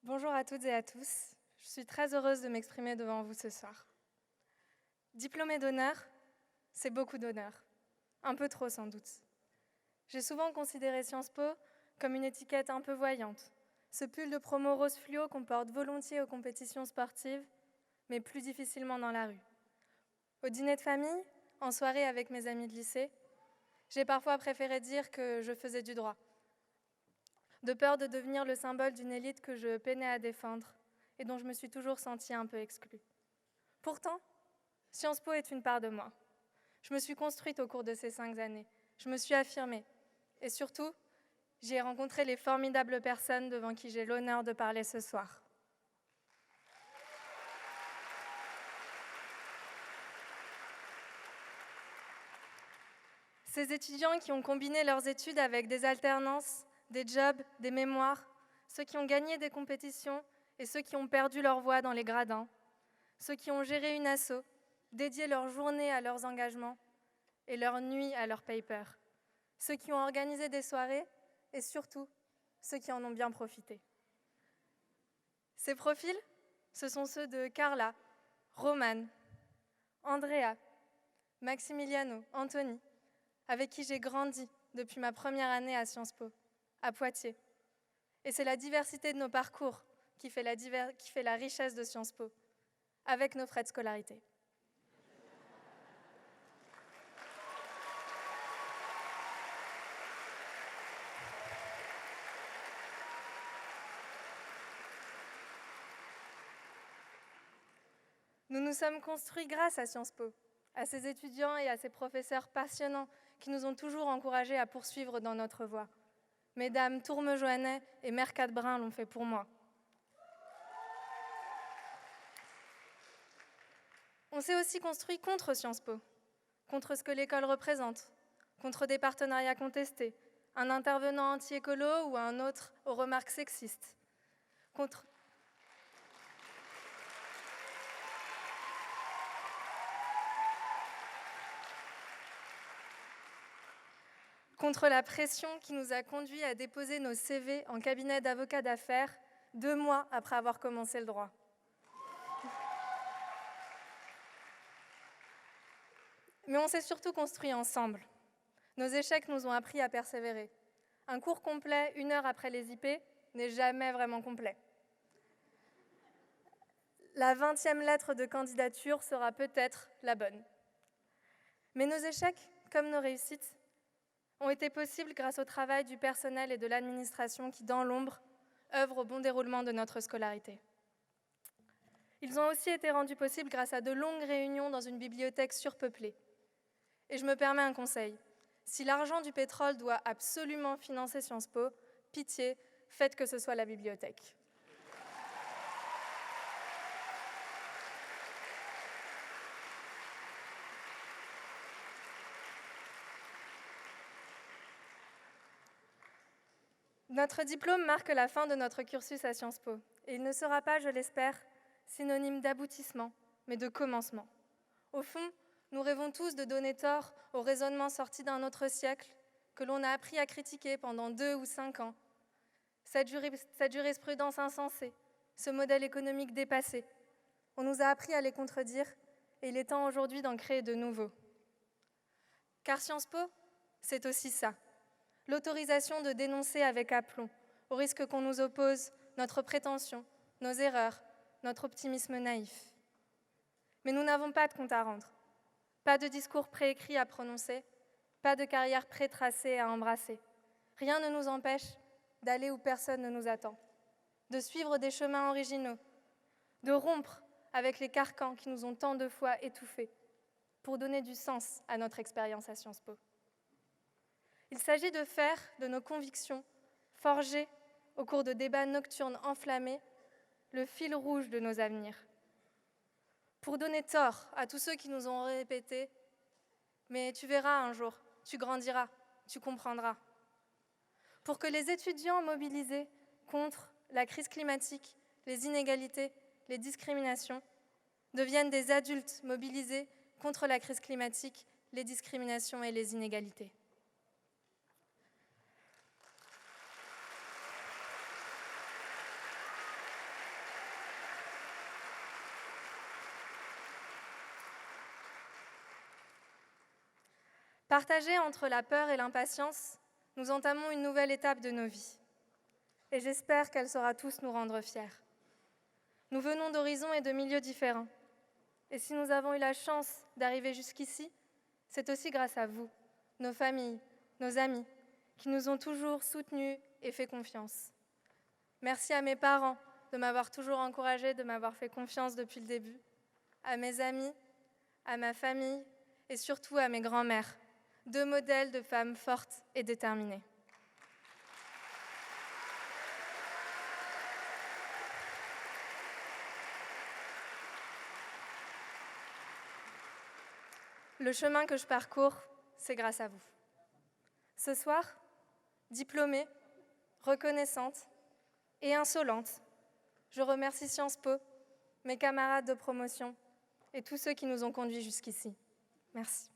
Bonjour à toutes et à tous. Je suis très heureuse de m'exprimer devant vous ce soir. Diplômée d'honneur, c'est beaucoup d'honneur. Un peu trop sans doute. J'ai souvent considéré Sciences Po comme une étiquette un peu voyante. Ce pull de promo rose fluo qu'on porte volontiers aux compétitions sportives, mais plus difficilement dans la rue. Au dîner de famille, en soirée avec mes amis de lycée, j'ai parfois préféré dire que je faisais du droit, de peur de devenir le symbole d'une élite que je peinais à défendre et dont je me suis toujours sentie un peu exclue. Pourtant, Sciences Po est une part de moi. Je me suis construite au cours de ces 5 années. Je me suis affirmée. Et surtout, j'y ai rencontré les formidables personnes devant qui j'ai l'honneur de parler ce soir. Ces étudiants qui ont combiné leurs études avec des alternances, des jobs, des mémoires, ceux qui ont gagné des compétitions et ceux qui ont perdu leur voix dans les gradins, ceux qui ont géré une asso, dédié leur journée à leurs engagements et leur nuit à leurs papers, ceux qui ont organisé des soirées et surtout ceux qui en ont bien profité. Ces profils, ce sont ceux de Carla, Romane, Andrea, Maximiliano, Anthony, avec qui j'ai grandi depuis ma première année à Sciences Po, à Poitiers. Et c'est la diversité de nos parcours qui fait la richesse de Sciences Po, avec nos frais de scolarité. Nous nous sommes construits grâce à Sciences Po, à ses étudiants et à ses professeurs passionnants qui nous ont toujours encouragés à poursuivre dans notre voie. Mesdames Tourme-Joannet et Mercade-Brun l'ont fait pour moi. On s'est aussi construit contre Sciences Po, contre ce que l'école représente, contre des partenariats contestés, un intervenant anti-écolo ou un autre aux remarques sexistes, contre la pression qui nous a conduits à déposer nos CV en cabinet d'avocat d'affaires 2 mois après avoir commencé le droit. Mais on s'est surtout construit ensemble. Nos échecs nous ont appris à persévérer. Un cours complet 1 heure après les IP n'est jamais vraiment complet. La 20e lettre de candidature sera peut-être la bonne. Mais nos échecs, comme nos réussites, ont été possibles grâce au travail du personnel et de l'administration qui, dans l'ombre, œuvrent au bon déroulement de notre scolarité. Ils ont aussi été rendus possibles grâce à de longues réunions dans une bibliothèque surpeuplée. Et je me permets un conseil. Si l'argent du pétrole doit absolument financer Sciences Po, pitié, faites que ce soit la bibliothèque. Notre diplôme marque la fin de notre cursus à Sciences Po, et il ne sera pas, je l'espère, synonyme d'aboutissement, mais de commencement. Au fond, nous rêvons tous de donner tort au raisonnement sorti d'un autre siècle, que l'on a appris à critiquer pendant 2 ou 5 ans. Cette jurisprudence insensée, ce modèle économique dépassé, on nous a appris à les contredire, et il est temps aujourd'hui d'en créer de nouveaux. Car Sciences Po, c'est aussi ça. L'autorisation de dénoncer avec aplomb, au risque qu'on nous oppose notre prétention, nos erreurs, notre optimisme naïf. Mais nous n'avons pas de compte à rendre, pas de discours préécrit à prononcer, pas de carrière pré-tracée à embrasser. Rien ne nous empêche d'aller où personne ne nous attend, de suivre des chemins originaux, de rompre avec les carcans qui nous ont tant de fois étouffés, pour donner du sens à notre expérience à Sciences Po. Il s'agit de faire de nos convictions, forgées au cours de débats nocturnes enflammés, le fil rouge de nos avenirs. Pour donner tort à tous ceux qui nous ont répété « mais tu verras un jour, tu grandiras, tu comprendras ». pour que les étudiants mobilisés contre la crise climatique, les inégalités, les discriminations, deviennent des adultes mobilisés contre la crise climatique, les discriminations et les inégalités. Partagés entre la peur et l'impatience, nous entamons une nouvelle étape de nos vies. Et j'espère qu'elle saura tous nous rendre fiers. Nous venons d'horizons et de milieux différents. Et si nous avons eu la chance d'arriver jusqu'ici, c'est aussi grâce à vous, nos familles, nos amis, qui nous ont toujours soutenus et fait confiance. Merci à mes parents de m'avoir toujours encouragée, de m'avoir fait confiance depuis le début, à mes amis, à ma famille et surtout à mes grands-mères, deux modèles de femmes fortes et déterminées. Le chemin que je parcours, c'est grâce à vous. Ce soir, diplômée, reconnaissante et insolente, je remercie Sciences Po, mes camarades de promotion et tous ceux qui nous ont conduits jusqu'ici. Merci.